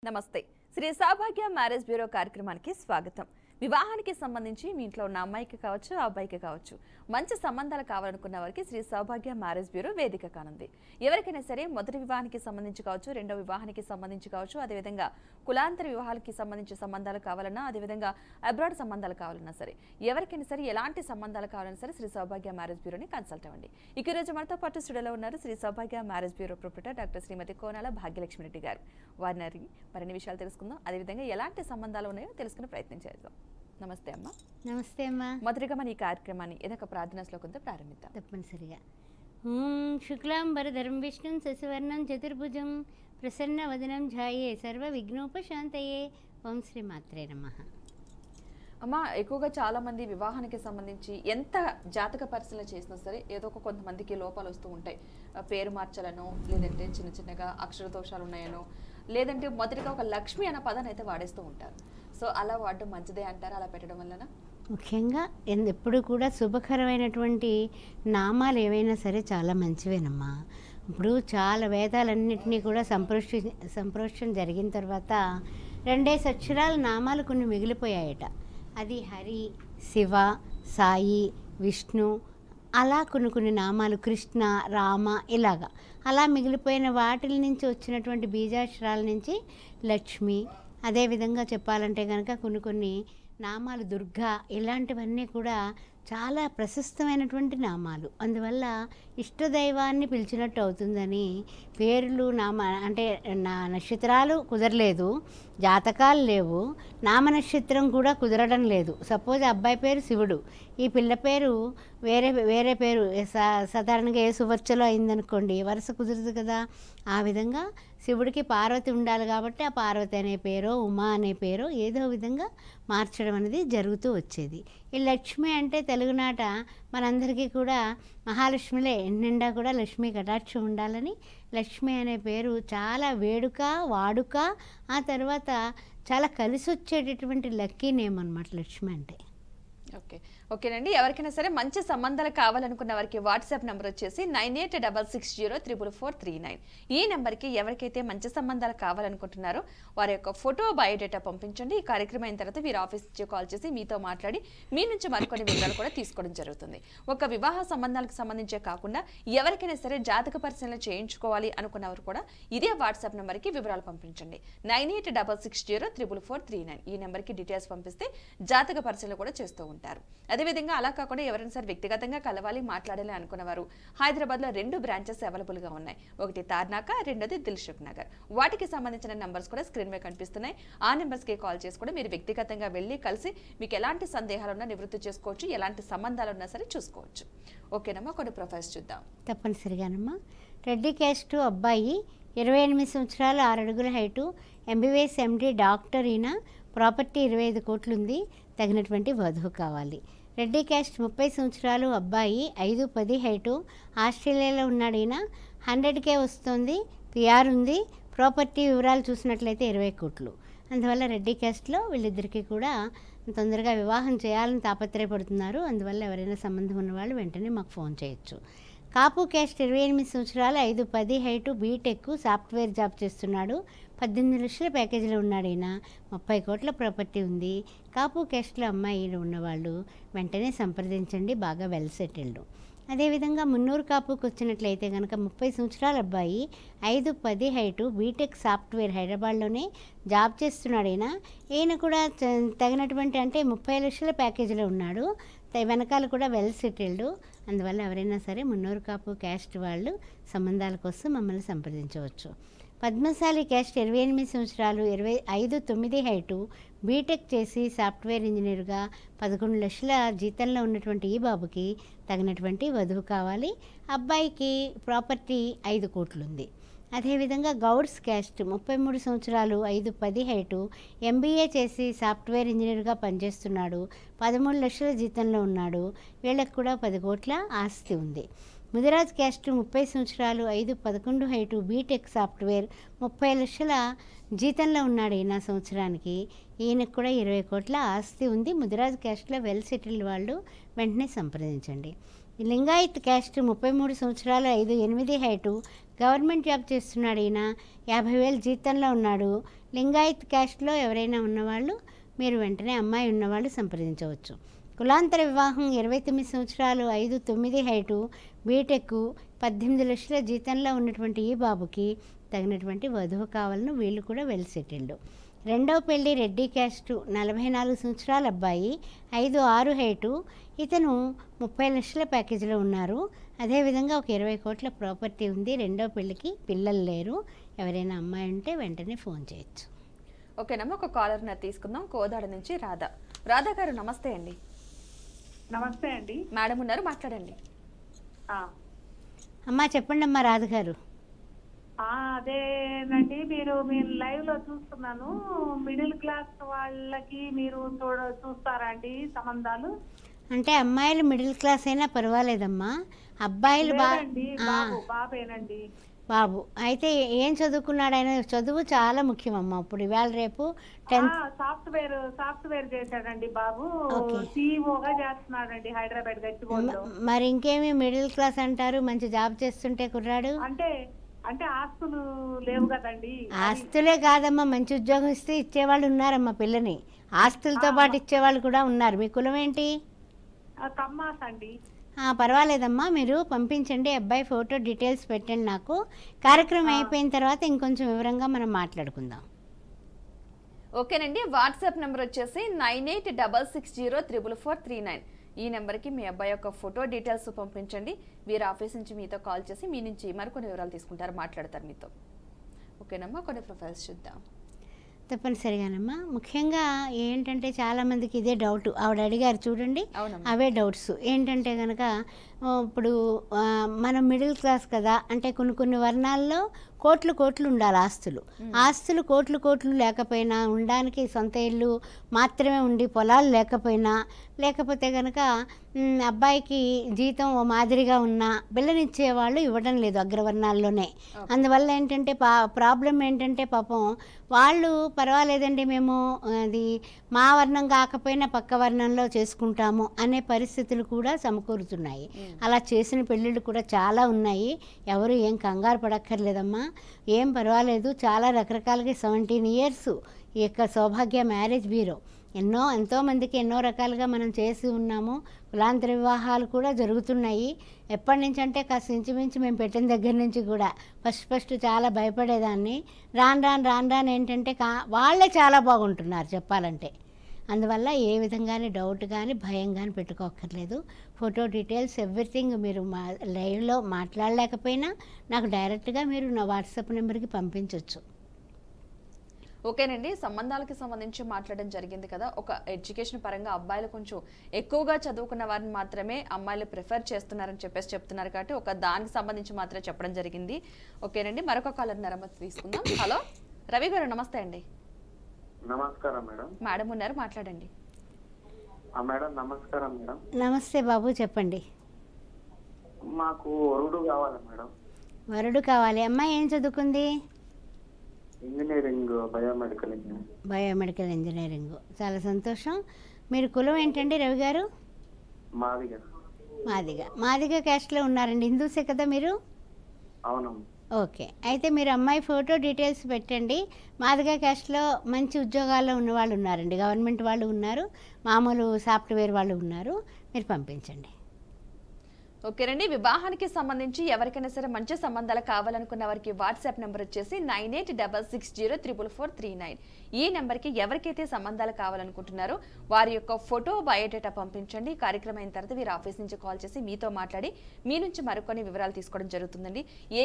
నమస్తే శ్రీ సౌభాగ్య marriage bureau కార్యక్రమానికి స్వాగతం. వివాహానికి సంబంధించి మీ ఇంట్లో ఉన్న అమ్మాయికి కావచ్చు అబ్బాయికి కావచ్చు మంచి సంబంధాలు కావాలనుకున్న వారికి శ్రీ సౌభాగ్య మ్యారేజ్ బ్యూరో వేదిక కానుంది. ఎవరికైనా సరే మొదటి వివాహానికి సంబంధించి కావచ్చు, రెండో వివాహానికి సంబంధించి కావచ్చు, అదేవిధంగా కులాంతర వివాహాలకి సంబంధించి సంబంధాలు కావాలన్నా, అదేవిధంగా అబ్రాడ్ సంబంధాలు కావాలన్నా సరే, ఎవరికైనా సరే ఎలాంటి సంబంధాలు కావాలన్నా సరే శ్రీ సౌభాగ్య మ్యారేజ్ బ్యూరోని కన్సల్ట్ అవ్వండి. ఈ రోజు మనతో పాటు స్టూడియోలో ఉన్నారు శ్రీ సౌభాగ్య మ్యారేజ్ బ్యూరో ప్రొప్రైటర్ డాక్టర్ శ్రీమతి కోనాల భాగ్యలక్ష్మి రెడ్డి గారు. వారిని అడిగి మరిన్ని విషయాలు తెలుసుకుందాం, అదేవిధంగా ఎలాంటి సంబంధాలు ఉన్నాయో తెలుసుకునే ప్రయత్నం చేద్దాం. నమస్తే అమ్మ. నమస్తే అమ్మా. మొదటిగా మన ఈ కార్యక్రమాన్ని ఏదొక ప్రార్థనా శ్లోకంతో ప్రారంభిద్దాం. తప్పనిసరిగా. శుక్లాంబరధరం విష్ణుం శశివర్ణం చతుర్భుజం ప్రసన్నవదనం ఝాయే సర్వ విఘ్నోపశాంతయే. ఓం శ్రీ మాత్రే నమః. అమ్మ, ఎక్కువగా చాలా మంది వివాహానికి సంబంధించి ఎంత జాతక పరిశీలన చేసినా సరే ఏదో ఒక కొంతమందికి లోపాలు వస్తూ ఉంటాయి. పేరు మార్చాలనో, లేదంటే చిన్న చిన్నగా అక్షర దోషాలు ఉన్నాయనో, లేదంటే మొదటిగా ఒక లక్ష్మి అన్న పదాన్ని అయితే వాడేస్తూ ఉంటారు. సో అలా వాడడం మంచిదే అంటారు అలా పెట్టడం వలన? ముఖ్యంగా ఎప్పుడు కూడా శుభకరమైనటువంటి నామాలు ఏవైనా సరే చాలా మంచివేనమ్మా. ఇప్పుడు చాలా వేదాలన్నింటినీ కూడా సంప్రోక్షణ జరిగిన తర్వాత 2 అక్షరాల నామాలు కొన్ని మిగిలిపోయాయట. అది హరి, శివ, సాయి, విష్ణు, అలా కొన్ని నామాలు, కృష్ణ, రామ, ఇలాగా అలా మిగిలిపోయిన వాటిల నుంచి వచ్చినటువంటి బీజాక్షరాల నుంచి లక్ష్మి, అదేవిధంగా చెప్పాలంటే కనుక కొన్ని నామాలు దుర్గా, ఇలాంటివన్నీ కూడా చాలా ప్రశస్తమైనటువంటి నామాలు. అందువల్ల ఇష్టదైవాన్ని పిలిచినట్టు అవుతుందని పేర్లు అంటే నక్షత్రాలు కుదరలేదు, జాతకాలు లేవు, నామ నక్షత్రం కూడా కుదరడం లేదు. సపోజ్ అబ్బాయి పేరు శివుడు, ఈ పిల్ల పేరు వేరే పేరు సాధారణంగా ఏ సువర్చలో అయిందనుకోండి, వరుస కుదరదు కదా. ఆ విధంగా శివుడికి పార్వతి ఉండాలి కాబట్టి ఆ పార్వతి అనే పేరో ఉమా అనే పేరో ఏదో విధంగా మార్చడం అనేది జరుగుతూ వచ్చేది. ఈ లక్ష్మి అంటే తెలుగునాట మనందరికీ కూడా మహాలక్ష్మిలే, నిండా కూడా లక్ష్మీ కటాక్షం ఉండాలని లక్ష్మి అనే పేరు చాలా వేడుక, వాడుక, ఆ తర్వాత చాలా కలిసి వచ్చేటటువంటి లక్కీ నేమ్ అన్నమాట లక్ష్మి అంటే. ఓకేనండి. ఎవరికైనా సరే మంచి సంబంధాలు కావాలనుకున్న వారికి వాట్సాప్ నెంబర్ వచ్చేసి 9866044439. ఈ నెంబర్కి ఎవరికైతే మంచి సంబంధాలు కావాలనుకుంటున్నారో వారి యొక్క ఫోటో, బయోడేటా పంపించండి. ఈ కార్యక్రమం అయిన తర్వాత వీరు ఆఫీస్ నుంచి కాల్ చేసి మీతో మాట్లాడి మీ నుంచి మరికొన్ని వివరాలు కూడా తీసుకోవడం జరుగుతుంది. ఒక వివాహ సంబంధాలకు సంబంధించే కాకుండా ఎవరికైనా సరే జాతక పరిశీలన చేయించుకోవాలి అనుకున్నవారు కూడా ఇదే వాట్సాప్ నెంబర్కి వివరాలు పంపించండి. 9866044439. ఈ నెంబర్కి డీటెయిల్స్ పంపిస్తే జాతక పరిశీలన కూడా చేస్తూ ఉంటారు. అదేవిధంగా అలా కాకుండా ఎవరైనా సరే వ్యక్తిగతంగా కలవాలి, మాట్లాడాలి అనుకున్నవారు హైదరాబాద్లో 2 బ్రాంచెస్ అవైలబుల్గా ఉన్నాయి. ఒకటి తార్నాక, రెండోది దిల్సుఖ్ నగర్. వాటికి సంబంధించిన నంబర్స్ కూడా స్క్రీన్ మీద కనిపిస్తున్నాయి. ఆ నెంబర్స్కి కాల్ చేసి కూడా మీరు వ్యక్తిగతంగా వెళ్ళి కలిసి మీకు ఎలాంటి సందేహాలున్నా నివృత్తి చేసుకోవచ్చు, ఎలాంటి సంబంధాలు ఉన్నా సరే చూసుకోవచ్చు. ఓకేనమ్మా, కొన్ని ప్రొఫైల్స్ చూద్దాం. తప్పనిసరిగానమ్మా. రెడ్డి క్యాస్ట్ అబ్బాయి, 28 సంవత్సరాలు, 6 అడుగుల హైటు, MBBS MD డాక్టర్, ఈయన ప్రాపర్టీ 25 కోట్లు ఉంది, తగినటువంటి వధువు కావాలి. రెడ్డి క్యాస్ట్ 30 సంవత్సరాలు అబ్బాయి, 5'10" హైటు, ఆస్ట్రేలియాలో ఉన్నాడు. ఈయన 100K వస్తుంది, PR ఉంది, ప్రాపర్టీ వివరాలు చూసినట్లయితే 20 కోట్లు. అందువల్ల రెడ్డి క్యాస్ట్లో వీళ్ళిద్దరికీ కూడా తొందరగా వివాహం చేయాలని తాపత్రయపడుతున్నారు. అందువల్ల ఎవరైనా సంబంధం ఉన్నవాళ్ళు వెంటనే మాకు ఫోన్ చేయొచ్చు. కాపు క్యాస్ట్ 28 సంవత్సరాలు, 5'10" హైటు, బీటెక్, సాఫ్ట్వేర్ జాబ్ చేస్తున్నాడు, 18 లక్షల ప్యాకేజీలో ఉన్నాడు. ఈయన 30 కోట్ల ప్రాపర్టీ ఉంది. కాపు క్యాస్ట్లో అమ్మాయి ఉన్నవాళ్ళు వెంటనే సంప్రదించండి, బాగా వెల్ సెటిల్డ్. అదేవిధంగా మున్నూరు కాపుకి వచ్చినట్లయితే కనుక 30 సంవత్సరాల అబ్బాయి, 5'10" హైటు, బీటెక్, సాఫ్ట్వేర్, హైదరాబాద్లోనే జాబ్ చేస్తున్నాడు. ఈయన కూడా తగినటువంటి అంటే 30 లక్షల ప్యాకేజీలో ఉన్నాడు, వెనకాల కూడా వెల్ సెటిల్డ్. అందువల్ల ఎవరైనా సరే మున్నూరు కాపు క్యాస్ట్ వాళ్ళు సంబంధాల కోసం మమ్మల్ని సంప్రదించవచ్చు. పద్మశాలి క్యాస్ట్ 28 సంవత్సరాలు, 5'9" హైటు, బీటెక్ చేసి సాఫ్ట్వేర్ ఇంజనీర్గా 11 లక్షల జీతంలో ఉన్నటువంటి ఈ బాబుకి తగినటువంటి వధువు కావాలి. అబ్బాయికి ప్రాపర్టీ 5 కోట్లు ఉంది. అదేవిధంగా గౌడ్స్ క్యాస్ట్ 33 సంవత్సరాలు, 5'10" హైటు, MBA చేసి సాఫ్ట్వేర్ ఇంజనీర్గా పనిచేస్తున్నాడు, 13 లక్షల జీతంలో ఉన్నాడు. వీళ్ళకి కూడా 10 కోట్ల ఆస్తి ఉంది. ముదిరాజ్ క్యాస్ట్ 30 సంవత్సరాలు, 5'11" హైటు, బీటెక్, సాఫ్ట్వేర్, 30 లక్షల జీతంలో ఉన్నాడు ఈయన సంవత్సరానికి. ఈయనకు కూడా 20 కోట్ల ఆస్తి ఉంది. ముదిరాజ్ క్యాస్ట్లో వెల్ సెటిల్డ్ వాళ్ళు వెంటనే సంప్రదించండి. లింగాయత్ క్యాస్ట్ 33 సంవత్సరాలు 5'8" హైటు, గవర్నమెంట్ జాబ్ చేస్తున్నాడు. ఈయన 50,000 జీతంలో ఉన్నాడు. లింగాయత్ క్యాస్ట్లో ఎవరైనా ఉన్నవాళ్ళు మీరు వెంటనే అమ్మాయి ఉన్నవాళ్ళు సంప్రదించవచ్చు. కులాంతర వివాహం 29 సంవత్సరాలు 5'9" హైటు, బీటెక్, 18 లక్షల జీతంలో ఉన్నటువంటి ఈ బాబుకి తగినటువంటి వధువు కావాలను, వీళ్ళు కూడా వెల్ సెటిల్డ్. రెండవ పెళ్లి రెడ్డి క్యాస్ట్, 44 సంవత్సరాల అబ్బాయి, 5'6" హైటు, ఇతను 30 లక్షల ప్యాకేజీలో ఉన్నారు. అదేవిధంగా ఒక 20 కోట్ల ప్రాపర్టీ ఉంది. రెండవ పెళ్లికి పిల్లలు లేరు. ఎవరైనా అమ్మాయి ఉంటే వెంటనే ఫోన్ చేయొచ్చు. ఓకేనమ్మా, ఒక కాలర్ తీసుకుందాం. కోదాడ నుంచి రాధా. రాధా గారు నమస్తే అండి. నమస్తే అండి. మేడం ఉన్నారు, మాట్లాడండి. అమ్మా చెప్పండి అమ్మా రాధ గారు. అదేనండి, మీరు లైవ్ లో చూస్తున్నాను. మిడిల్ క్లాస్ వాళ్ళకి మీరు చూస్తారా అండి సంబంధాలు? అంటే అమ్మాయిలు మిడిల్ క్లాస్ అయినా పర్వాలేదమ్మా, అబ్బాయిలు బాబేనండి. బాబు అయితే ఏం చదువుకున్నాడు ఆయన? చదువు చాలా ముఖ్యమమ్మా. ఇప్పుడు ఇవాళ రేపు సాఫ్ట్వేర్ చేశాడండి బాబు. సిఇఓగా చేస్తున్నాడండి హైదరాబాద్ గచ్చిబౌలిలో. మరి ఇంకేమి మిడిల్ క్లాస్ అంటారు, మంచి జాబ్ చేస్తుంటే కుర్రాడు. అంటే ఆస్తులు లేవు కదండి. ఆస్తులే కాదమ్మా, మంచి ఉద్యోగం ఇస్తే ఇచ్చేవాళ్ళు ఉన్నారమ్మా పిల్లని. ఆస్తులతో పాటు ఇచ్చేవాళ్ళు కూడా ఉన్నారు. మీ కులం ఏంటి? కమ్మాస్ అండి. పర్వాలేదమ్మా, మీరు పంపించండి. అబ్బాయి ఫోటో డీటెయిల్స్ పెట్టండి నాకు. కార్యక్రమం అయిపోయిన తర్వాత ఇంకొంచెం వివరంగా మనం మాట్లాడుకుందాం. ఓకేనండి. వాట్సాప్ నెంబర్ వచ్చేసి 9866044439. ఈ నెంబర్కి మీ అబ్బాయి యొక్క ఫోటో డీటెయిల్స్ పంపించండి. వీరు ఆఫీస్ నుంచి మీతో కాల్ చేసి మీ నుంచి మరికొన్ని వివరాలు తీసుకుంటారు, మాట్లాడతారు మీతో. ఓకేనమ్మా, కొన్ని ప్రొఫైల్స్ చూద్దాం. తప్పనిసరిగానమ్మా. ముఖ్యంగా ఏంటంటే చాలామందికి ఇదే డౌట్, ఆవిడ అడిగారు చూడండి, అవే డౌట్స్. ఏంటంటే కనుక ఇప్పుడు మనం మిడిల్ క్లాస్ కదా, అంటే కొన్ని వర్ణాల్లో కోట్లు ఉండాలి ఆస్తులు కోట్లు లేకపోయినా, ఉండడానికి సొంత ఇల్లు మాత్రమే ఉండి పొలాలు లేకపోతే కనుక అబ్బాయికి జీతం ఓ మాదిరిగా ఉన్నా పిల్లనిచ్చేవాళ్ళు ఇవ్వడం లేదు అగ్రవర్ణాల్లోనే. అందువల్ల ఏంటంటే ప్రాబ్లం ఏంటంటే పాపం వాళ్ళు పర్వాలేదండి, మేము అది మా వర్ణం కాకపోయినా పక్క వర్ణంలో చేసుకుంటాము అనే పరిస్థితులు కూడా సమకూరుతున్నాయి. అలా చేసిన పెళ్ళిళ్ళు కూడా చాలా ఉన్నాయి. ఎవరు ఏం కంగారు పడక్కర్లేదమ్మా, ఏం పర్వాలేదు. చాలా రకరకాలుగా 17 years ఈ యొక్క సౌభాగ్య మ్యారేజ్ బ్యూరో ఎంతోమందికి ఎన్నో రకాలుగా మనం చేసి ఉన్నాము. కులాంతర వివాహాలు కూడా జరుగుతున్నాయి. ఎప్పటి నుంచి అంటే కాస్త ఇంచుమించు మేము పెట్టిన దగ్గర నుంచి కూడా ఫస్ట్ చాలా భయపడేదాన్ని. రాను ఏంటంటే వాళ్ళే చాలా బాగుంటున్నారు చెప్పాలంటే. అందువల్ల ఏ విధంగానే డౌట్ కానీ భయం కానీ పెట్టుకోక్కర్లేదు. ఫోటో డీటెయిల్స్ ఎవ్రీథింగ్ మీరు లైవ్లో మాట్లాడలేకపోయినా నాకు డైరెక్ట్గా మీరు నా వాట్సాప్ నెంబర్కి పంపించవచ్చు. ఓకేనండి, సంబంధాలకి సంబంధించి మాట్లాడడం జరిగింది కదా. ఒక ఎడ్యుకేషన్ పరంగా అబ్బాయిలు కొంచెం ఎక్కువగా చదువుకున్న వారిని మాత్రమే అమ్మాయిలు ప్రిఫర్ చేస్తున్నారని చెప్తున్నారు కాబట్టి ఒక దానికి సంబంధించి మాత్రమే చెప్పడం జరిగింది. ఓకేనండి, మరొక కాలర్ తీసుకుందాం. హలో రవి గారు, నమస్తే అండి. నమస్కారం మేడం. మేడం ఉన్నారు, మాట్లాడండి. మేడం నమస్కారం మేడం. నమస్తే బాబు, చెప్పండి. మాకు వరుడు కావాలి మేడం. వరుడు కావాలి. అమ్మాయి ఏం చదువుకుంది? Engineering, biomedical engineering. చాలా సంతోషం. మీరు కులం ఏంటండి రవి గారు? మాదిగ క్యాస్ట్లో ఉన్నారండి. హిందూసే కదా మీరు? అవును. ఓకే, అయితే మీరు అమ్మాయి ఫోటో డీటెయిల్స్ పెట్టండి. మాదిగ క్యాస్ట్లో మంచి ఉద్యోగాల్లో ఉన్న వాళ్ళు ఉన్నారండి, గవర్నమెంట్ వాళ్ళు ఉన్నారు, మామూలు సాఫ్ట్వేర్ వాళ్ళు ఉన్నారు. మీరు పంపించండి. ఓకేనండి, వివాహానికి సంబంధించి ఎవరికైనా సరే మంచి సంబంధాలు కావాలనుకున్న వారికి వాట్సాప్ నెంబర్ వచ్చేసి 9866044439. ఈ నెంబర్కి ఎవరికైతే సంబంధాలు కావాలనుకుంటున్నారో వారి యొక్క ఫోటో బయోడేటా పంపించండి. కార్యక్రమం అయిన తర్వాత వీరు ఆఫీస్ నుంచి కాల్ చేసి మీతో మాట్లాడి మీ నుంచి మరికొన్ని వివరాలు తీసుకోవడం జరుగుతుందండి. ఏ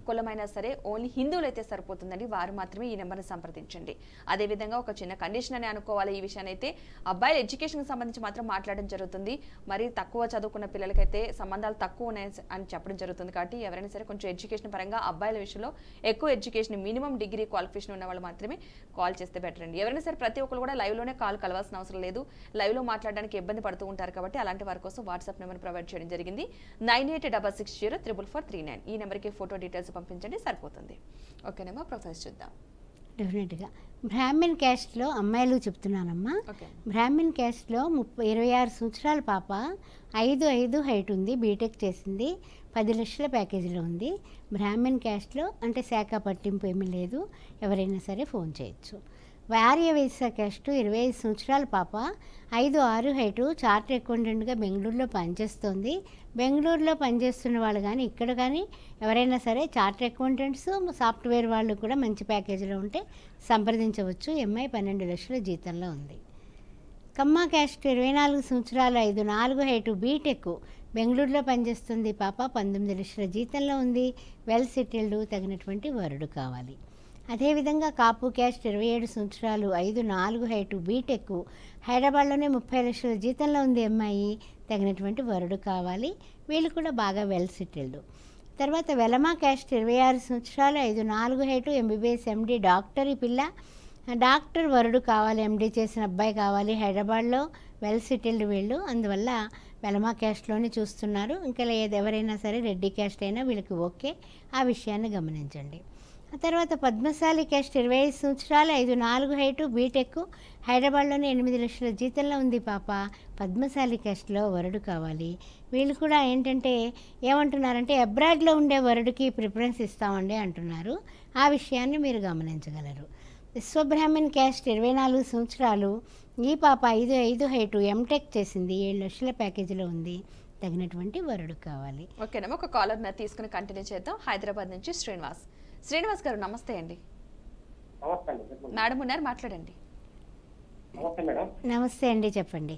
కులమైనా సరే ఓన్లీ హిందువులు అయితే సరిపోతుందండి, వారు మాత్రమే ఈ నెంబర్ని సంప్రదించండి. అదేవిధంగా ఒక చిన్న కండిషన్ అని అనుకోవాలి. ఈ విషయాన్ని అయితే అబ్బాయిల ఎడ్యుకేషన్కి సంబంధించి మాత్రం మాట్లాడడం జరుగుతుంది. మరి తక్కువ చదువుకున్న పిల్లలకైతే సంబంధాలు తక్కువ ఉన్నాయి అని చెప్పడం జరుగుతుంది. కాబట్టి ఎవరైనా సరే కొంచెం ఎడ్యుకేషన్ పరంగా అబ్బాయిల విషయంలో ఎక్కువ ఎడ్యుకేషన్, మినిమం డిగ్రీ క్వాలిఫికేషన్ ఉన్న వాళ్ళు మాత్రమే కాల్ చేస్తే బెటర్ అండి. ఎవరైనా సరే ప్రతి ఒక్కరు కూడా లైవ్లోనే కాల్ కలవాల్సిన అవసరం లేదు. లైవ్లో మాట్లాడడానికి ఇబ్బంది పడుతూ ఉంటారు కాబట్టి అలాంటి వారి కోసం వాట్సాప్ నెంబర్ ప్రొవైడ్ చేయడం జరిగింది. 9866044439. ఈ నెంబర్కి ఫోటో డీటెయిల్స్ పంపించండి, సరిపోతుంది. ఓకేనేమో, ప్రొఫైల్స్ చూద్దాం. డెఫినెట్గా బ్రాహ్మిన్ క్యాస్ట్లో అమ్మాయిలు చెప్తున్నానమ్మా. ఓకే బ్రాహ్మిన్ క్యాస్ట్లో 26 సంవత్సరాల పాప 5'5" హైట్ ఉంది, బీటెక్ చేసింది, 10 లక్షల ప్యాకేజీలో ఉంది. బ్రాహ్మిన్ క్యాస్ట్లో అంటే శాఖ పట్టింపు ఏమీ లేదు, ఎవరైనా సరే ఫోన్ చేయొచ్చు. వార్య వైశ్య క్యాస్ట్ 25 సంవత్సరాల పాప 5'6" హైటు, చార్టర్ అకౌంటెంట్గా బెంగళూరులో పనిచేస్తుంది. బెంగళూరులో పనిచేస్తున్న వాళ్ళు కానీ ఇక్కడ కానీ ఎవరైనా సరే చార్టర్ అకౌంటెంట్స్, సాఫ్ట్వేర్ వాళ్ళు కూడా మంచి ప్యాకేజీలో ఉంటే సంప్రదించవచ్చు. ఎంఐ 12 లక్షల జీతంలో ఉంది. కమ్మ క్యాస్ట్ 24 సంవత్సరాలు 5'4" హైటు, బీటెక్, బెంగళూరులో పనిచేస్తుంది పాప, 19 లక్షల జీతంలో ఉంది. వెల్ సెటిల్డ్, తగినటువంటి వరుడు కావాలి. అదేవిధంగా కాపు క్యాస్ట్ 27 సంవత్సరాలు 5'4" హైటు, బీటెక్, హైదరాబాద్లోనే 30 లక్షల జీతంలో ఉంది అమ్మాయి, తగినటువంటి వరుడు కావాలి. వీళ్ళు కూడా బాగా వెల్ సెటిల్డ్. తర్వాత వెలమా క్యాస్ట్ 26 సంవత్సరాలు 5'4" హైటు, ఎంబీబీఎస్ ఎండి, డాక్టర్, ఈ పిల్ల డాక్టర్ వరుడు కావాలి, ఎండి చేసిన అబ్బాయి కావాలి, హైదరాబాద్లో వెల్ సెటిల్డ్ వీళ్ళు, అందువల్ల వెలమా క్యాస్ట్లోనే చూస్తున్నారు. ఇంకా ఎవరైనా సరే రెడ్డి క్యాస్ట్ అయినా వీళ్ళకి ఓకే, ఆ విషయాన్ని గమనించండి. ఆ తర్వాత పద్మశాలి క్యాస్ట్ 25 సంవత్సరాలు 5'4" హైటు, బీటెక్, హైదరాబాద్లోనే 8 లక్షల జీతంలో ఉంది పాప, పద్మశాలి క్యాస్ట్లో వరుడు కావాలి. వీళ్ళు కూడా ఏంటంటే ఏమంటున్నారంటే అబ్రాడ్లో ఉండే వరుడికి ప్రిఫరెన్స్ ఇస్తామండి అంటున్నారు, ఆ విషయాన్ని మీరు గమనించగలరు. విశ్వబ్రాహ్మణ్ క్యాస్ట్ 24 సంవత్సరాలు, ఈ పాప 5'5" హైటు, ఎంటెక్ చేసింది, 7 లక్షల ప్యాకేజీలో ఉంది, తగినటువంటి వరుడు కావాలి. ఓకేనమ్మా, ఒక కాలర్ తీసుకుని కంటిన్యూ చేద్దాం. హైదరాబాద్ నుంచి శ్రీనివాస్ గారు నమస్తే అండి. మేడం ఉన్నారు, మాట్లాడండి. నమస్తే అండి, చెప్పండి.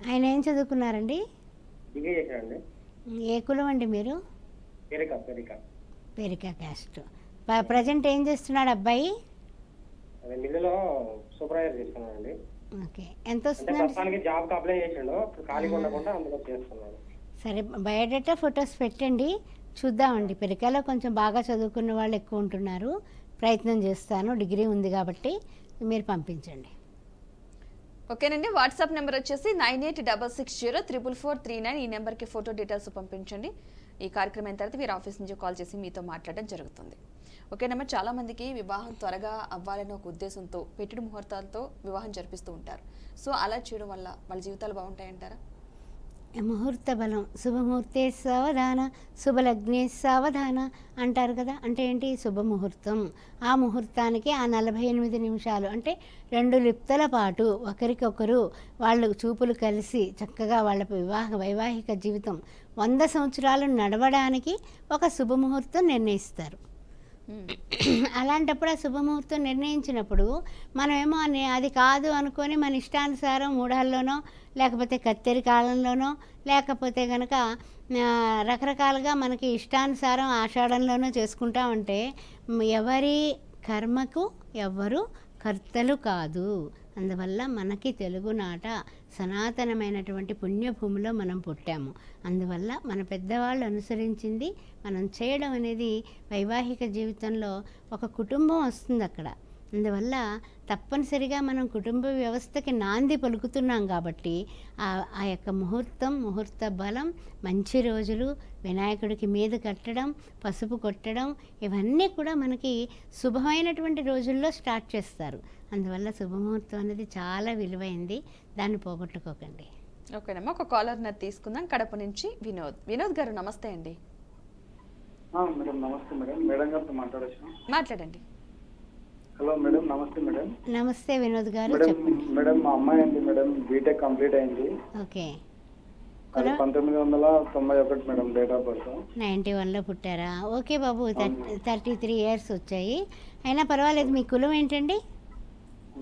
ఆయన ఏం చదువుకున్నారండి? ఏ కులం అండి మీరు? పేరికా క్యాస్ట్. ప్రజెంట్ ఏం చేస్తున్నాడు అబ్బాయి? ఓకే, ఎంత వస్తుందండి? సరే, బయోడేటా ఫొటోస్ పెట్టండి, చూద్దామండి. పెరికాలో కొంచెం బాగా చదువుకున్న వాళ్ళు ఎక్కువ ఉంటున్నారు, ప్రయత్నం చేస్తాను, డిగ్రీ ఉంది కాబట్టి మీరు పంపించండి. ఓకేనండి, వాట్సాప్ నెంబర్ వచ్చేసి 9866044439, ఈ నెంబర్కి ఫోటో డీటెయిల్స్ పంపించండి. ఈ కార్యక్రమం అయిన తర్వాత వీరు ఆఫీస్ నుంచి కాల్ చేసి మీతో మాట్లాడడం జరుగుతుంది. ఓకేనమ్మా, చాలా మందికి వివాహం త్వరగా అవ్వాలనే ఒక ఉద్దేశంతో పెట్టుడు ముహూర్తాలతో వివాహం జరిపిస్తూ ఉంటారు. సో అలా చేయడం వల్ల వాళ్ళ జీవితాలు బాగుంటాయంటారా? ముహూర్త బలం, శుభముహూర్తే సావధాన, శుభలగ్నే సావధాన అంటారు కదా. అంటే ఏంటి? శుభముహూర్తం, ఆ ముహూర్తానికి ఆ 48 నిమిషాలు అంటే 2 లిప్తల పాటు ఒకరికొకరు వాళ్ళు చూపులు కలిసి చక్కగా వాళ్ళ వైవాహిక జీవితం 100 సంవత్సరాలు నడవడానికి ఒక శుభముహూర్తం నిర్ణయిస్తారు. అలాంటప్పుడు ఆ శుభముహూర్తం నిర్ణయించినప్పుడు మనమేమో అది కాదు అనుకొని మన ఇష్టానుసారం మూఢాల్లోనో లేకపోతే కత్తెరి కాలంలోనో లేకపోతే కనుక రకరకాలుగా మనకి ఇష్టానుసారం ఆషాఢంలోనో చేసుకుంటా ఉంటే ఎవరి కర్మకు ఎవ్వరు కర్తలు కాదు. అందువల్ల మనకి తెలుగునాట సనాతనమైనటువంటి పుణ్యభూమిలో మనం పుట్టాము. అందువల్ల మన పెద్దవాళ్ళు అనుసరించింది మనం చేయడం అనేది వైవాహిక జీవితంలో ఒక కుటుంబం వస్తుంది అక్కడ. అందువల్ల తప్పనిసరిగా మనం కుటుంబ వ్యవస్థకి నాంది పలుకుతున్నాం కాబట్టి ఆ యొక్క ముహూర్త బలం, మంచి రోజులు, వినాయకుడికి మీద కట్టడం, పసుపు కొట్టడం, ఇవన్నీ కూడా మనకి శుభమైనటువంటి రోజుల్లో స్టార్ట్ చేస్తారు. అందువల్ల శుభముహూర్తం అనేది చాలా విలువైంది, దాన్ని పోగొట్టుకోకండి. ఓకేనమ్మా, ఒక కాలర్ తీసుకుందాం. కడప నుంచి వినోద్ గారు నమస్తే అండి. మేడం నమస్తే మేడం. మేడం గారితో మాట్లాడొచ్చు? మాట్లాడండి. హలో మేడం, నమస్తే మేడం. నమస్తే వినోద్ గారు, చెప్పండి. మేడం మా అమ్మాయి అండి మేడం, బీటెక్ కంప్లీట్ అయింది. Okay, 1991 madam, date of birth 91లో పుట్టారా? ఓకే బాబు, 33 ఇయర్స్ వచ్చాయి, అయినా పర్వాలేదు. మీ కులం ఏంటండి?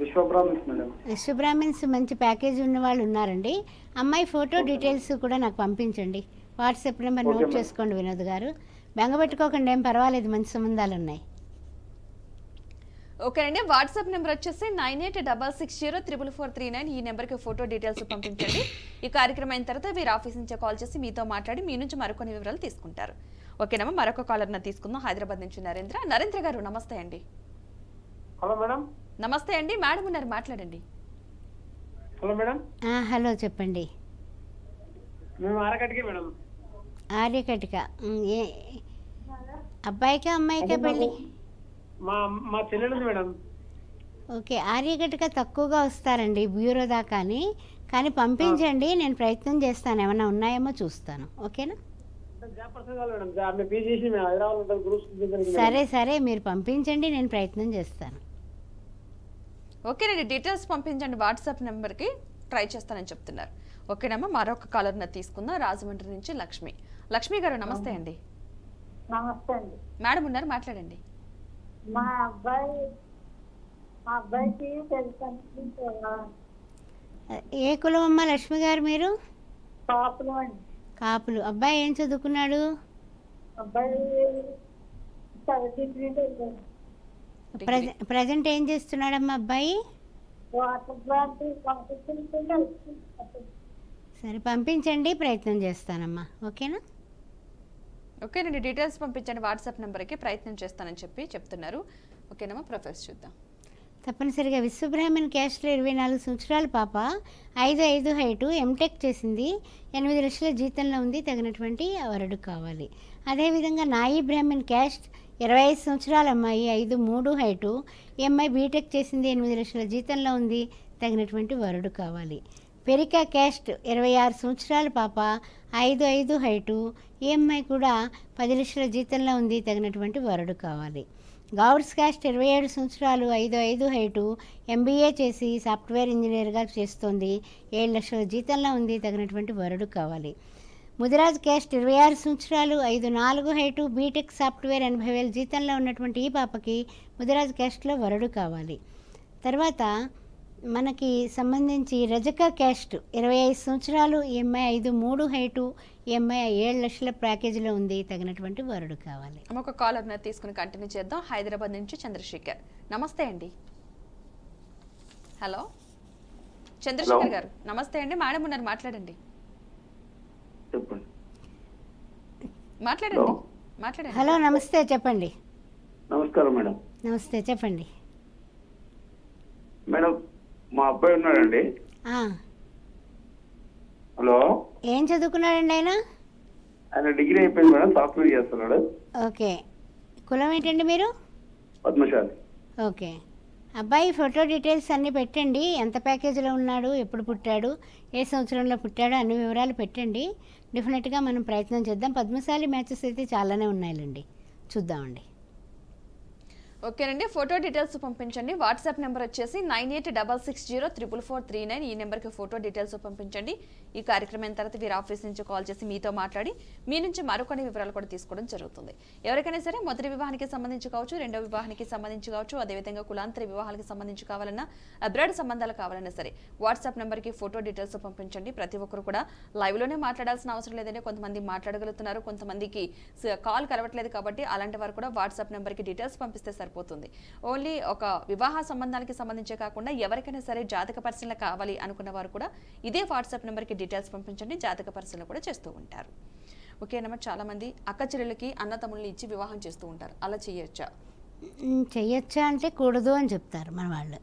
విశ్వబ్రాహ్మిన్స్ మేడం. విశ్వబ్రాహ్మిన్స్ మంచి ప్యాకేజ్ ఉన్న వాళ్ళు ఉన్నారండి. అమ్మాయి ఫోటో డీటెయిల్స్ కూడా నాకు పంపించండి. వాట్సాప్ నెంబర్ నోట్ చేసుకోండి వినోద్ గారు, బెంగపెట్టుకోకండి, ఏం పర్వాలేదు, మంచి సంబంధాలు ఉన్నాయి. ఓకేనండి, వాట్సాప్ నెంబర్ వచ్చేసి 9866044439, ఈ నెంబర్కి ఫోటో డీటెయిల్స్ పంపించండి. ఈ కార్యక్రమం అయిన తర్వాత వీరు ఆఫీస్ నుంచి కాల్ చేసి మీతో మాట్లాడి మీ నుంచి మరికొన్ని వివరాలు తీసుకుంటారు. ఓకేనమ్మా, మరొక కాలర్ తీసుకుందాం. హైదరాబాద్ నుంచి నరేంద్ర గారు నమస్తే అండి. Hello madam. నమస్తే అండి, మేడం ఉన్నారు, మాట్లాడండి. Hello madam. హలో, చెప్పండి. మేము ఆరకటిక మేడం. ఆర్యకటిక అబ్బాయికా అమ్మాయికా పెళ్ళి? మా మా చెల్లెలు మేడం. ఓకే, ఆర్యగట్టుగా తక్కువగా వస్తారండి బ్యూరో దాకాని, కానీ పంపించండి, నేను ప్రయత్నం చేస్తాను, ఏమైనా ఉన్నాయేమో చూస్తాను. ఓకేనా? సరే సరే, మీరు పంపించండి, నేను ప్రయత్నం చేస్తాను. ఓకేనండి, డీటెయిల్స్ పంపించండి వాట్సాప్ నెంబర్కి, ట్రై చేస్తానని చెప్తున్నారు. ఓకేనమ్మా, మరొక కాలర్ని తీసుకుందాం. రాజమండ్రి నుంచి లక్ష్మి. లక్ష్మి గారు నమస్తే అండి. నమస్తే అండి. మేడం ఉన్నారు, మాట్లాడండి. మా అబ్బాయికి తెలుసు. ఏ కులం అమ్మ లక్ష్మి గారు మీరు? పాపలు అండి. కాపులు. అబ్బాయి ఏం చదువుకున్నాడు? అబ్బాయి ప్రజెంట్ ఏం చేస్తున్నాడమ్మా అబ్బాయి? వాటర్ ప్లాంట్ సరే పంపించండి, ప్రయత్నం చేస్తానమ్మా. ఓకేనా? ఓకేనండి, డీటెయిల్స్ పంపించండి వాట్సాప్ నెంబర్కి, ప్రయత్నం చేస్తానని చెప్తున్నారు. ఓకేనమ్మా, ప్రొఫెస్ చూద్దాం. తప్పనిసరిగా విశ్వబ్రాహ్మణ్ క్యాస్ట్లో 24 సంవత్సరాల పాప, 5'5" హైటు, ఎంటెక్ చేసింది, 8 లక్షల జీతంలో ఉంది, తగినటువంటి వరుడు కావాలి. అదేవిధంగా నాయి బ్రాహ్మణ్ క్యాస్ట్ 25 సంవత్సరాల అమ్మాయి, 5'3" హైటు, ఈ అమ్మాయి బీటెక్ చేసింది, 8 లక్షల జీతంలో ఉంది, తగినటువంటి వరుడు కావాలి. పెరికా క్యాస్ట్ 26 సంవత్సరాల పాప, 5'5" హైటు, ఈ అమ్మాయి కూడా 10 లక్షల జీతంలో ఉంది, తగినటువంటి వరుడు కావాలి. గౌడ్స్ క్యాస్ట్ 27 సంవత్సరాలు, 5'5" హైటు, MBA చేసి సాఫ్ట్వేర్ ఇంజనీర్గా చేస్తోంది, 7 లక్షల జీతంలో ఉంది, తగినటువంటి వరుడు కావాలి. ముదిరాజ్ క్యాస్ట్ 26 సంవత్సరాలు, 5'4" హైటు, బీటెక్ సాఫ్ట్వేర్, 80,000 జీతంలో ఉన్నటువంటి ఈ పాపకి ముదిరాజ్ క్యాస్ట్లో వరుడు కావాలి. తర్వాత మనకి సంబంధించి రజక క్యాస్ట్ 25 సంవత్సరాలు, EMI 5'3" హైటు, EMI 7 లక్షల ప్యాకేజీలో ఉంది, తగినటువంటి వరుడు కావాలి. ఒక కాలర్ తీసుకుని కంటిన్యూ చేద్దాం. హైదరాబాద్ నుంచి చంద్రశేఖర్. నమస్తే అండి. హలో చంద్రశేఖర్ గారు, నమస్తే అండి. మేడం ఉన్నారు, మాట్లాడండి. మాట్లాడండి. హలో, నమస్తే, చెప్పండి. నమస్కారం మేడం. నమస్తే, చెప్పండి. మేడం, మా అబ్బాయి ఉన్నాడండి. హలో, ఏం చదువుకున్నాడండి ఆయన? ఆయన డిగ్రీ అయిపోయింది మేడం, సాఫ్ట్వేర్ చేస్తున్నాడు. ఓకే, కులం ఏంటండి మీరు? పద్మశాలి. ఓకే, అబ్బాయి ఫోటో డీటెయిల్స్ అన్నీ పెట్టండి, ఎంత ప్యాకేజీలో ఉన్నాడు, ఎప్పుడు పుట్టాడు, ఏ సంవత్సరంలో పుట్టాడు, అన్ని వివరాలు పెట్టండి. డెఫినెట్గా మనం ప్రయత్నం చేద్దాం. పద్మశాలి మ్యాచెస్ అయితే చాలానే ఉన్నాయండి, చూద్దామండి. ఓకేనండి, ఫోటో డీటెయిల్స్ పంపించండి. వాట్సాప్ నెంబర్ వచ్చేసి 9866044439. ఈ నెంబర్కి ఫోటో డీటెయిల్స్ పంపించండి. ఈ కార్యక్రమం తర్వాత వీరి ఆఫీస్ నుంచి కాల్ చేసి మీతో మాట్లాడి మీ నుంచి మరికొన్ని వివరాలు కూడా తీసుకోవడం జరుగుతుంది. ఎవరికైనా సరే మొదటి వివాహానికి సంబంధించి కావచ్చు, రెండో వివాహానికి సంబంధించి కావచ్చు, అదేవిధంగా కులాంతర వివాహాలకు సంబంధించి కావాలన్నా, అబ్రాడ్ సంబంధాలు కావాలన్నా సరే వాట్సాప్ నెంబర్కి ఫోటో డీటెయిల్స్ పంపించండి. ప్రతి ఒక్కరు కూడా లైవ్లోనే మాట్లాడాల్సిన అవసరం లేదండి. కొంతమంది మాట్లాడగలుగుతున్నారు, కొంతమందికి కాల్ కలవట్లేదు, కాబట్టి అలాంటి వారు కూడా వాట్సాప్ నెంబర్కి డీటెయిల్స్ పంపిస్తే సరిపోతుంది. ఓన్లీ ఒక వివాహ సంబంధానికి సంబంధించే కాకుండా ఎవరికైనా సరే జాతక పరిశీలన కావాలి అనుకున్న వారు కూడా ఇదే వాట్సాప్ నెంబర్కి డీటెయిల్స్ పంపించండి. జాతక పరిశీలన కూడా చేస్తూ ఉంటారు. ఓకేనమ్మా, చాలా మంది అక్క చెల్లెలకి అన్న తమ్ముళ్ళని ఇచ్చి వివాహం చేస్తూ ఉంటారు, అలా చేయొచ్చా? చెయ్యొచ్చా అంటే కూడదు అని చెప్తారు మన వాళ్ళు.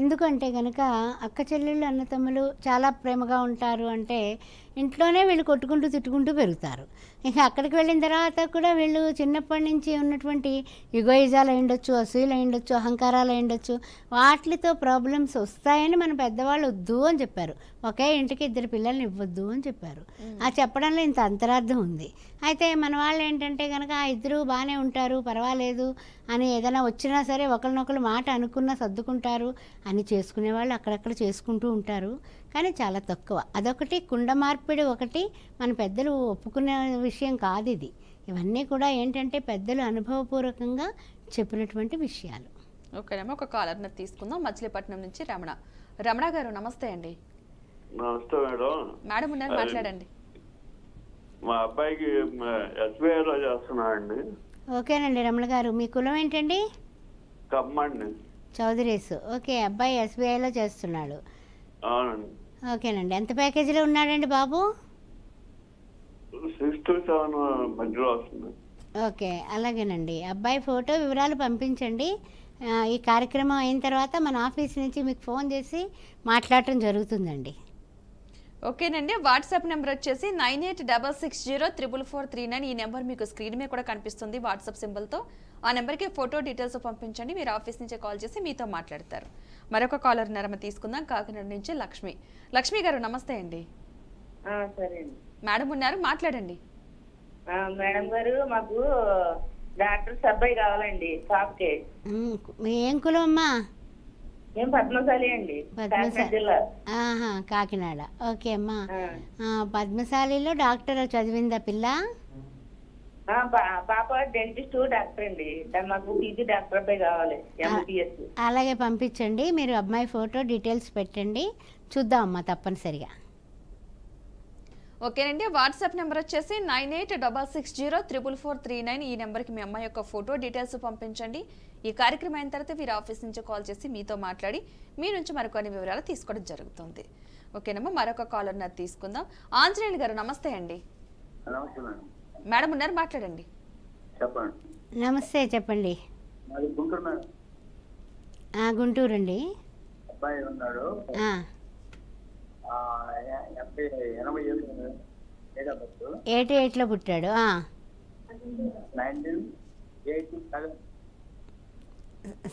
ఎందుకంటే కనుక అక్క చెల్లెళ్ళు అన్నతమ్ములు చాలా ప్రేమగా ఉంటారు అంటే ఇంట్లోనే వీళ్ళు కొట్టుకుంటూ తిట్టుకుంటూ పెరుగుతారు. ఇక అక్కడికి వెళ్ళిన తర్వాత కూడా వీళ్ళు చిన్నప్పటి నుంచి ఉన్నటువంటి యుగోయిజాలు అయ్యుండొచ్చు, అసూయలు అయ్యుండొచ్చు, అహంకారాలు అయ్యుండొచ్చు, వాటితో ప్రాబ్లమ్స్ వస్తాయని మన పెద్దవాళ్ళు వద్దు అని చెప్పారు. ఒకే ఇంటికి 2 పిల్లల్ని ఇవ్వద్దు అని చెప్పారు. ఆ చెప్పడంలో ఇంత అంతరార్థం ఉంది. అయితే మన వాళ్ళు ఏంటంటే కనుక 2 బాగానే ఉంటారు, పర్వాలేదు అని, ఏదైనా వచ్చినా సరే ఒకరినొకరు మాట అనుకున్నా సర్దుకుంటారు అని చేసుకునే వాళ్ళు అక్కడక్కడ చేసుకుంటూ ఉంటారు. కానీ చాలా తక్కువ. అదొకటి, కుండ మార్పిడి ఒకటి మన పెద్దలు ఒప్పుకునే విషయం కాదు ఇది. ఇవన్నీ కూడా ఏంటంటే పెద్దలు అనుభవపూర్వకంగా చెప్పినటువంటి విషయాలు. ఓకేనమ్మా, ఒక కాలర్ తీసుకుందాం. మచిలీపట్నం నుంచి రమణ గారు, నమస్తే అండి. నమస్తే మేడం. మేడం ఉన్నారు, మాట్లాడండి. మా అబ్బాయికి SBIలో చేస్తున్నాడండి. ఓకేనండి రమణ గారు, మీ కులం ఏంటండి? కమ్మండి. చౌదరీస్. ఓకే, అబ్బాయి SBIలో చేస్తున్నాడు. అవునండి. ఓకేనండి, ఎంత ప్యాకేజీలో ఉన్నాడండి బాబు? 6 to 7 మధ్యలో వస్తుంది. ఓకే, అలాగేనండి. అబ్బాయి ఫోటో వివరాలు పంపించండి. ఈ కార్యక్రమం అయిన తర్వాత మన ఆఫీస్ నుంచి మీకు ఫోన్ చేసి మాట్లాడటం జరుగుతుందండి. ఓకేనండి, వాట్సాప్ నెంబర్ వచ్చేసి 9866044439. ఈ నెంబర్ మీకు స్క్రీన్ మీద కూడా కనిపిస్తుంది వాట్సాప్ సింబల్తో. ఆ నెంబర్కి ఫోటో డీటెయిల్స్ పంపించండి. మీరు ఆఫీస్ నుంచే కాల్ చేసి మీతో మాట్లాడతారు. మరొక కాలర్ నరమ తీసుకుందాం. కాకినాడ నుంచి లక్ష్మి. లక్ష్మి గారు నమస్తే అండి. సరే అండి. మేడం ఉన్నారు, మాట్లాడండి. మేడం గారు, మాకు డాక్టర్ అబ్బాయి కావాలండి పాపకి. ఏం కులం అమ్మా? మేము పద్మశాలి అండి, కాకినాడ జిల్లా. కాకినాడ. ఓకే అమ్మా. పద్మశాలిలో డాక్టర్ చదివిందా పిల్ల? పాప డెంటిస్ట్ డాక్టర్ అండి. మాకు పీజీ డాక్టర్ అబ్బాయి కావాలి, ఎంబీబీఎస్. అలాగే పంపించండి. మీరు అమ్మాయి ఫోటో డీటెయిల్స్ పెట్టండి, చూద్దాం అమ్మా తప్పనిసరిగా. ఓకేనండి, వాట్సాప్ నెంబర్ వచ్చేసి 9866044439. ఈ నెంబర్కి మీ అమ్మాయి యొక్క ఫోటో డీటెయిల్స్ పంపించండి. ఈ కార్యక్రమం అయిన తర్వాత వీరు ఆఫీస్ నుంచి కాల్ చేసి మీతో మాట్లాడి మీ నుంచి మరికొన్ని వివరాలు తీసుకోవడం జరుగుతుంది. ఓకేనమ్మా, మరొక కాలర్ నాది తీసుకుందాం. ఆంజనేయులు గారు నమస్తే అండి. మేడం ఉన్నారు, మాట్లాడండి. చెప్పండి. నమస్తే, చెప్పండి. గుంటూరు మేడం. గుంటూరు అండి. అబ్బాయి ఉన్నాడు, 88లో పుట్టాడు. 1987.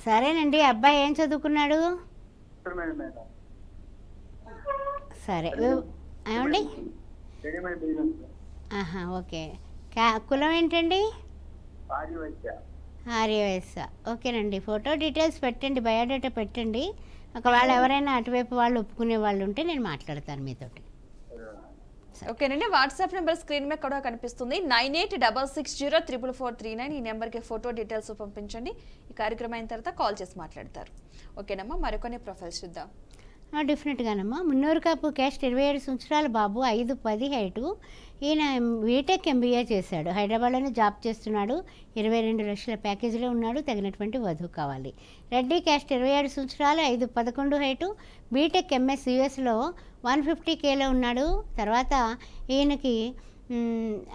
సరేనండి, అబ్బాయి ఏం చదువుకున్నాడు? సరే ఏమండి? ఓకే. కులం ఏంటండి? ఆర్యవైశ్య. ఓకేనండి, ఫోటో డీటెయిల్స్ పెట్టండి, బయోడేటా పెట్టండి. ఒకవేళ ఎవరైనా అటువైపు వాళ్ళు ఒప్పుకునే వాళ్ళు ఉంటే నేను మాట్లాడతాను మీతోటి. ఓకేనండి, వాట్సాప్ నెంబర్ స్క్రీన్ మీద కూడా కనిపిస్తుంది. 9866044439. ఈ నెంబర్కి ఫోటో డీటెయిల్స్ పంపించండి. ఈ కార్యక్రమం అయిన తర్వాత కాల్ చేసి మాట్లాడతారు. ఓకేనమ్మా, మరికొన్ని ప్రొఫైల్స్ చూద్దాం. డెఫినెట్గానమ్మా. మున్నూరు కాపు క్యాస్ట్, 27 సంవత్సరాల బాబు, 5'10" హైటు. ఈయన బీటెక్ ఎంబీఏ చేశాడు, హైదరాబాద్లోనే జాబ్ చేస్తున్నాడు. 22 లక్షల ప్యాకేజీలో ఉన్నాడు. తగినటువంటి వధువు కావాలి. రెడ్డి క్యాస్ట్, 27 సంవత్సరాలు, 5'11" హైటు. బీటెక్ ఎంఎస్ యూఎస్లో 150Kలో ఉన్నాడు. తర్వాత ఈయనకి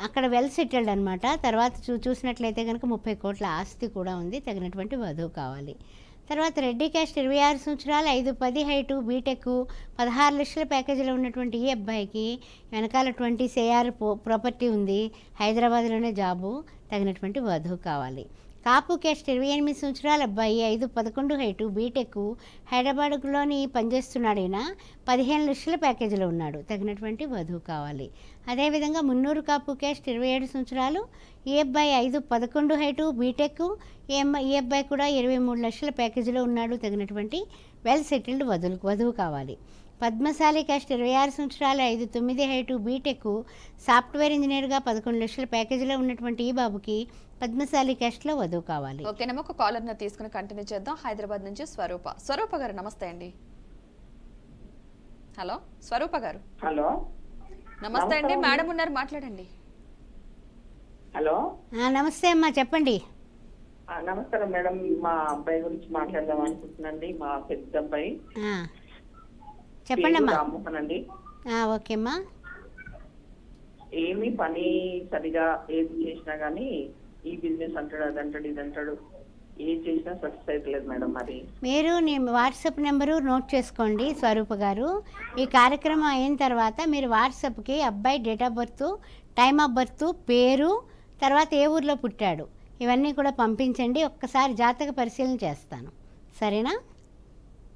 అక్కడ వెల్ సెటిల్డ్ అనమాట. తర్వాత చూసినట్లయితే కనుక 30 కోట్ల ఆస్తి కూడా ఉంది. తగినటువంటి వధువు కావాలి. తర్వాత రెడ్డి క్యాస్ట్, 26 సంవత్సరాలు, 5'10" హైటు. బీటెక్ 16 లక్షల ప్యాకేజీలో ఉన్నటువంటి ఈ అబ్బాయికి వెనకాల 20 AR ప్రాపర్టీ ఉంది. హైదరాబాద్లోనే జాబు. తగినటువంటి వధువు కావాలి. కాపు క్యాస్ట్, 28 సంవత్సరాల అబ్బాయి, 5'11" హైటు. బీటెక్ హైదరాబాద్లోని పనిచేస్తున్నాడు. ఈయన 15 లక్షల ప్యాకేజీలో ఉన్నాడు. తగినటువంటి వధువు కావాలి. అదేవిధంగా మున్నూరు కాపు క్యాస్ట్, 27 సంవత్సరాలు, ఈ అబ్బాయి 5'11" హైటు. బీటెక్ ఈ అబ్బాయి కూడా 23 లక్షల ప్యాకేజీలో ఉన్నాడు. తగినటువంటి వెల్ సెటిల్డ్ వధువు కావాలి. పద్మశాలి క్యాస్ట్, 26 సంవత్సరాలు, 5'9" హైటు. బీటెక్ సాఫ్ట్వేర్ ఇంజనీర్గా 11 లక్షల ప్యాకేజీలో ఉన్నటువంటి ఈ బాబుకి పద్మశాలి క్యాస్ట్లో వధువు కావాలి. ఓకేనమ్మా, ఒక కాలర్ తీసుకుని కంటిన్యూ చేద్దాం. హైదరాబాద్ నుంచి స్వరూప గారు నమస్తే అండి. హలో స్వరూప గారు. హలో నమస్తే అండి, మేడం ఉన్నారు, మాట్లాడండి. హలో నమస్తే అమ్మా, చెప్పండి. నమస్కారం మేడం. మా అబ్బాయి గురించి మాట్లాడదాం అనుకుంటున్నాండి. మా పెద్ద అబ్బాయి. చెప్పండి అమ్మా. రామ్మోహన్ అండి. ఓకే అమ్మా. ఏమి పని సరిగా ఏది చేసినా గానీ ఈ బిజినెస్ అంటాడు, అదంటాడు, ఇదంటాడు, ఏది చేసినా సక్సెస్ అవుతలేదు మేడం. మరి మీరు వాట్సాప్ నెంబరు నోట్ చేసుకోండి స్వరూప గారు. ఈ కార్యక్రమం అయిన తర్వాత మీరు వాట్సాప్కి అబ్బాయి date of birth, time of birth, పేరు, తర్వాత ఏ ఊర్లో పుట్టాడు, ఇవన్నీ కూడా పంపించండి. ఒక్కసారి జాతక పరిశీలన చేస్తాను, సరేనా?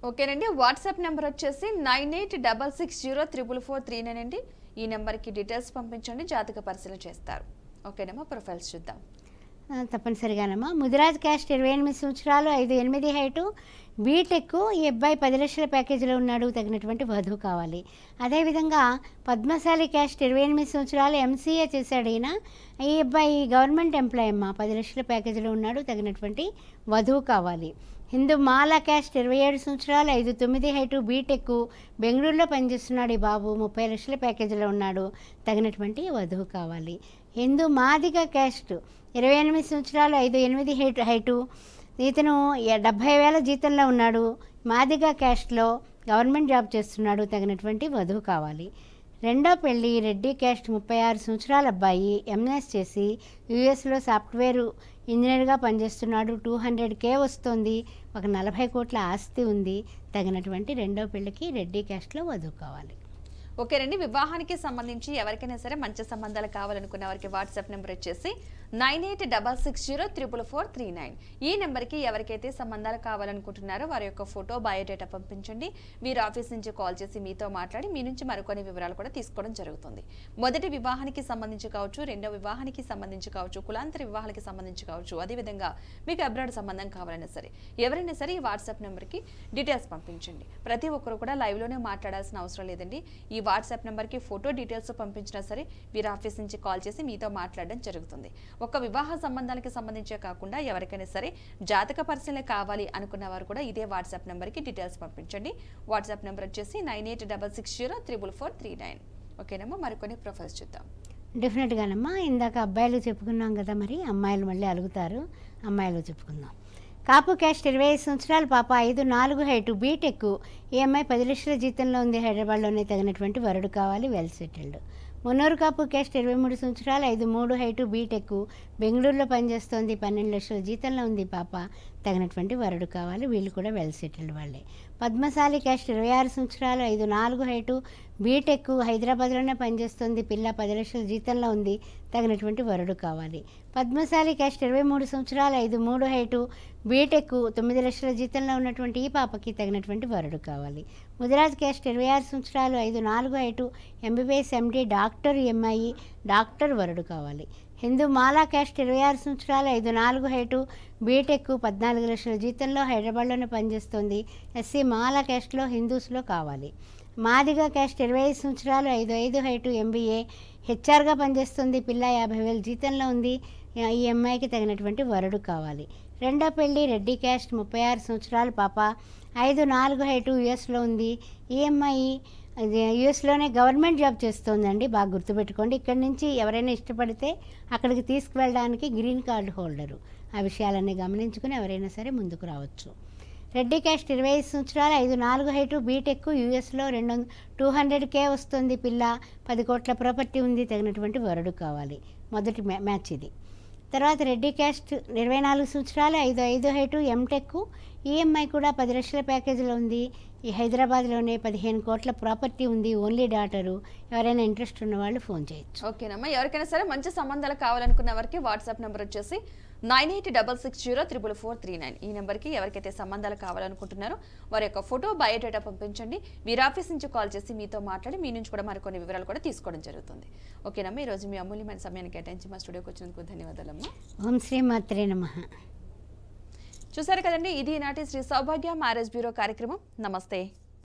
ఓకేనండి, వాట్సాప్ నెంబర్ వచ్చేసి 9866044439 అండి. ఈ నెంబర్కి డీటెయిల్స్ పంపించండి, జాతక పరిశీలన చేస్తారు. ఓకేనమ్మా, ప్రొఫైల్స్ చూద్దాం. తప్పనిసరిగానమ్మా. ముదిరాజ్ క్యాస్ట్, 28 సంవత్సరాలు, 5'8" హైటు. బీటెక్ ఈ అబ్బాయి 10 లక్షల ప్యాకేజీలో ఉన్నాడు. తగినటువంటి వధువు కావాలి. అదేవిధంగా పద్మశాలి క్యాస్ట్, 28 సంవత్సరాలు, ఎంసీఏ చేశాడు ఈయన. ఈ అబ్బాయి గవర్నమెంట్ ఎంప్లాయీ అమ్మా, 10 లక్షల ప్యాకేజీలో ఉన్నాడు. తగినటువంటి వధువు కావాలి. హిందూ మాల క్యాస్ట్, 27 సంవత్సరాలు, 5'9" హైటు. బీటెక్ బెంగళూరులో పనిచేస్తున్నాడు ఈ బాబు. 30 లక్షల ప్యాకేజీలో ఉన్నాడు. తగినటువంటి వధువు కావాలి. హిందూ మాదిగ క్యాస్ట్, 28 సంవత్సరాలు, 5'8" హైటు. ఇతను 70,000 జీతంలో ఉన్నాడు. మాదిగ క్యాస్ట్లో గవర్నమెంట్ జాబ్ చేస్తున్నాడు. తగినటువంటి వధువు కావాలి. రెండో పెళ్ళి రెడ్డి క్యాస్ట్, 36 సంవత్సరాల అబ్బాయి, ఎంఎస్ చేసి యూఎస్లో సాఫ్ట్వేర్ ఇంజనీర్గా పనిచేస్తున్నాడు. 200K వస్తుంది. ఒక 40 కోట్ల ఆస్తి ఉంది. తగినటువంటి రెండో పెళ్ళికి రెడ్డి క్యాస్ట్లో వధువు కావాలి. ఓకేనండి, వివాహానికి సంబంధించి ఎవరికైనా సరే మంచి సంబంధాలు కావాలనుకున్న వారికి వాట్సాప్ నెంబర్ వచ్చేసి 9866044439. ఈ నెంబర్కి ఎవరికైతే సంబంధాలు కావాలనుకుంటున్నారో వారి యొక్క ఫోటో, బయోడేటా పంపించండి. వీరు ఆఫీస్ నుంచి కాల్ చేసి మీతో మాట్లాడి మీ నుంచి మరికొన్ని వివరాలు కూడా తీసుకోవడం జరుగుతుంది. మొదటి వివాహానికి సంబంధించి కావచ్చు, రెండో వివాహానికి సంబంధించి కావచ్చు, కులాంతర వివాహానికి సంబంధించి కావచ్చు, అదేవిధంగా మీకు అబ్రాడ్ సంబంధం కావాలన్నా సరే ఎవరైనా సరే ఈ వాట్సాప్ నెంబర్కి డీటెయిల్స్ పంపించండి. ప్రతి ఒక్కరు కూడా లైవ్లోనే మాట్లాడాల్సిన అవసరం లేదండి. ఈ వాట్సాప్ నెంబర్కి ఫోటో డీటెయిల్స్ పంపించినా సరే వీరు ఆఫీస్ నుంచి కాల్ చేసి మీతో మాట్లాడడం జరుగుతుంది. ఒక వివాహ సంబంధానికి సంబంధించే కాకుండా ఎవరికైనా సరే జాతక పరిశీలన కావాలి అనుకున్న వారు కూడా ఇదే వాట్సాప్ నెంబర్కి డీటెయిల్స్ పంపించండి. వాట్సాప్ నెంబర్ వచ్చేసి 9866044439. ఓకేనమ్మా, మరికొన్ని ప్రొఫైల్స్ చూద్దాం. డెఫినెట్గానమ్మా, ఇందాక అబ్బాయిలు చెప్పుకున్నాం కదా, మరి అమ్మాయిలు మళ్ళీ అలుగుతారు. అమ్మాయిలు చెప్పుకుందాం. కాపు క్యాస్ట్ 25 సంవత్సరాలు, పాప 5'4" హైటు, బీటెక్, ఈఎంఐ 10 లక్షల జీతంలో ఉంది. హైదరాబాద్లోనే తగినటువంటి వరుడు కావాలి, well settled. Munnuru Kapu caste 23 సంవత్సరాలు, 5'3" హైటు, బీటెక్, బెంగళూరులో పనిచేస్తోంది. 12 లక్షల జీతంలో ఉంది. పాప తగినటువంటి వరుడు కావాలి, వీళ్ళు కూడా వెల్ సెటిల్డ్ వాళ్ళే. పద్మశాలి క్యాస్ట్ 26 సంవత్సరాలు, 5'4" హైటు, బీటెక్, హైదరాబాద్లోనే పనిచేస్తుంది. పిల్ల 10 లక్షల జీతంలో ఉంది. తగినటువంటి వరుడు కావాలి. పద్మశాలి క్యాస్ట్ 23 సంవత్సరాలు, 5'3" హైటు, బీటెక్, 9 లక్షల జీతంలో ఉన్నటువంటి ఈ పాపకి తగినటువంటి వరుడు కావాలి. ముదిరాజ్ క్యాస్ట్ 26 సంవత్సరాలు, 5'4" height, MBBS MD, doctor, MI, doctor, వరుడు కావాలి. హిందూ మాలా క్యాస్ట్ 26 సంవత్సరాలు, 5'4" హైటు, బీటెక్, 14 లక్షల జీతంలో హైదరాబాద్లోనే పనిచేస్తుంది. ఎస్సీ మాలా క్యాస్ట్లో హిందూస్లో కావాలి. మాదిగ క్యాస్ట్ 25 సంవత్సరాలు, 5'5" హైటు, ఎంబీఏ, హెచ్ఆర్గా పనిచేస్తుంది. పిల్ల 50,000 జీతంలో ఉంది. ఈ అమ్మాయికి తగినటువంటి వరుడు కావాలి. రెండో పెళ్లి రెడ్డి క్యాస్ట్ 36 సంవత్సరాలు, పాప 5'4" హైటు, యుఎస్లో ఉంది. ఈ అమ్మాయి యుఎస్లోనే గవర్నమెంట్ జాబ్ చేస్తుందండి, బాగా గుర్తుపెట్టుకోండి. ఇక్కడి నుంచి ఎవరైనా ఇష్టపడితే అక్కడికి తీసుకువెళ్ళడానికి గ్రీన్ కార్డు హోల్డరు. ఆ విషయాలన్నీ గమనించుకుని ఎవరైనా సరే ముందుకు రావచ్చు. రెడ్డి క్యాస్ట్ 25 సంవత్సరాలు, 5'4" హైటు, బీటెక్, యూఎస్లో 200K వస్తుంది. పిల్ల 10 కోట్ల ప్రాపర్టీ ఉంది. తగినటువంటి వరుడు కావాలి. మొదటి మ్యాచ్ ఇది. తర్వాత రెడ్డి క్యాస్ట్ 24 సంవత్సరాలు, 5'5" హైటు, ఎంటెక్, ఈఎంఐ కూడా 10 లక్షల ప్యాకేజీలో ఉంది. ఈ హైదరాబాద్లోనే 15 కోట్ల ప్రాపర్టీ ఉంది. Only daughter. ఎవరైనా ఇంట్రెస్ట్ ఉన్న వాళ్ళు ఫోన్ చేయొచ్చు. ఓకేనమ్మా, ఎవరికైనా సరే మంచి సంబంధాలు కావాలనుకున్న వారికి వాట్సాప్ నెంబర్ వచ్చేసి 9866044439. ఈ నెంబర్కి ఎవరికైతే సంబంధాలు కావాలనుకుంటున్నారో వారి యొక్క ఫోటో, బయోడేటా పంపించండి. వీరి ఆఫీస్ నుంచి కాల్ చేసి మీతో మాట్లాడి మీ నుంచి కూడా మరికొన్ని వివరాలు కూడా తీసుకోవడం జరుగుతుంది. ఓకేనమ్మా, ఈరోజు మీ అమూల్యమైన సమయాన్ని కేటాయించి మా స్టూడియోకి వచ్చినందుకు ధన్యవాదాలమ్మా. ఓం శ్రీ మాత్రే నమః. చూసారు కదండి, ఇది ఈనాటి శ్రీ సౌభాగ్య మ్యారేజ్ బ్యూరో కార్యక్రమం. నమస్తే.